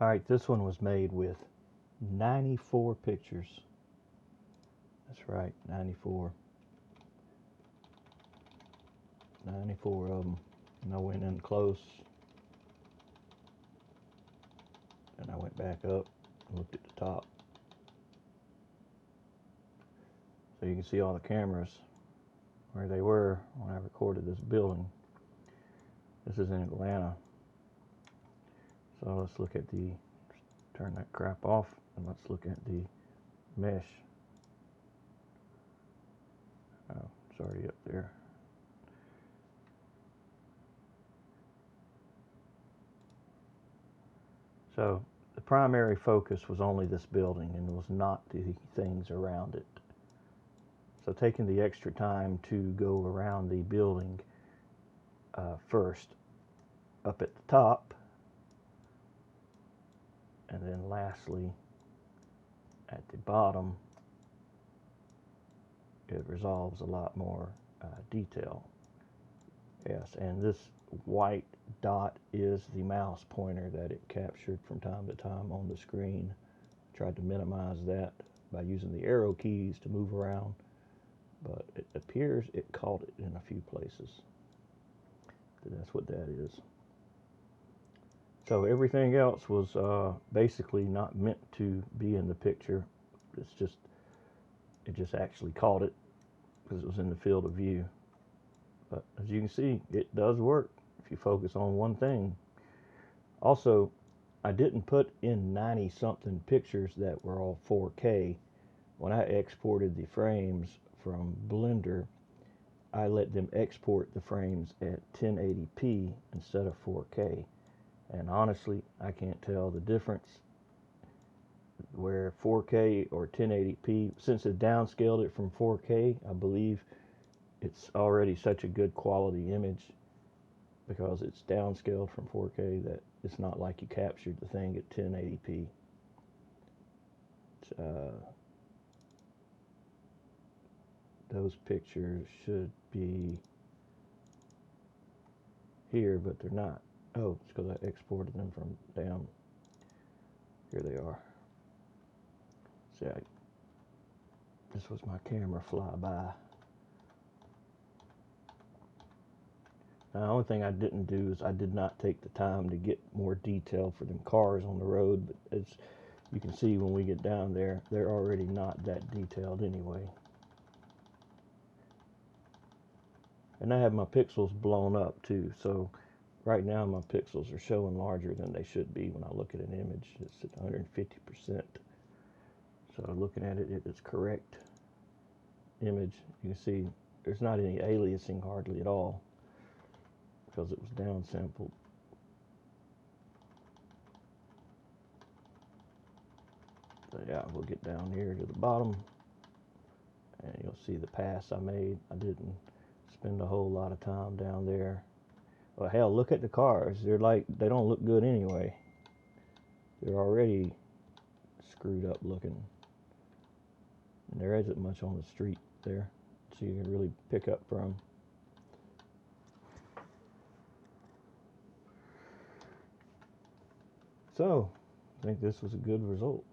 Alright, this one was made with 94 pictures. That's right, 94. 94 of them. And I went in close. And I went back up and looked at the top. So you can see all the cameras where they were when I recorded this building. This is in Atlanta. So let's look at the, turn that crap off, and let's look at the mesh. Oh, it's already up there. So the primary focus was only this building and was not the things around it. So taking the extra time to go around the building first up at the top, and then lastly at the bottom, it resolves a lot more detail. Yes, and this white dot is the mouse pointer that it captured from time to time on the screen. I tried to minimize that by using the arrow keys to move around, but it appears it caught it in a few places. So that's what that is. So everything else was basically not meant to be in the picture. It just actually caught it because it was in the field of view. But as you can see, it does work if you focus on one thing. Also, I didn't put in 90 something pictures that were all 4K. When I exported the frames from Blender, I let them export the frames at 1080p instead of 4K. And honestly, I can't tell the difference where 4K or 1080p. Since it downscaled it from 4K, I believe it's already such a good quality image because it's downscaled from 4K that it's not like you captured the thing at 1080p. Those pictures should be here, but they're not. Oh, it's because I exported them from down. Here they are. See, this was my camera flyby. Now, the only thing I didn't do is I did not take the time to get more detail for them cars on the road, but as you can see when we get down there, they're already not that detailed anyway. And I have my pixels blown up too, so right now my pixels are showing larger than they should be when I look at an image. It's at 150%. So looking at it, it is correct image. You can see there's not any aliasing hardly at all because it was downsampled. So yeah, we'll get down here to the bottom and you'll see the pass I made. I didn't spend a whole lot of time down there. Well, hell, look at the cars. They don't look good anyway. They're already screwed up looking. And there isn't much on the street there, so you can really pick up from. So, I think this was a good result.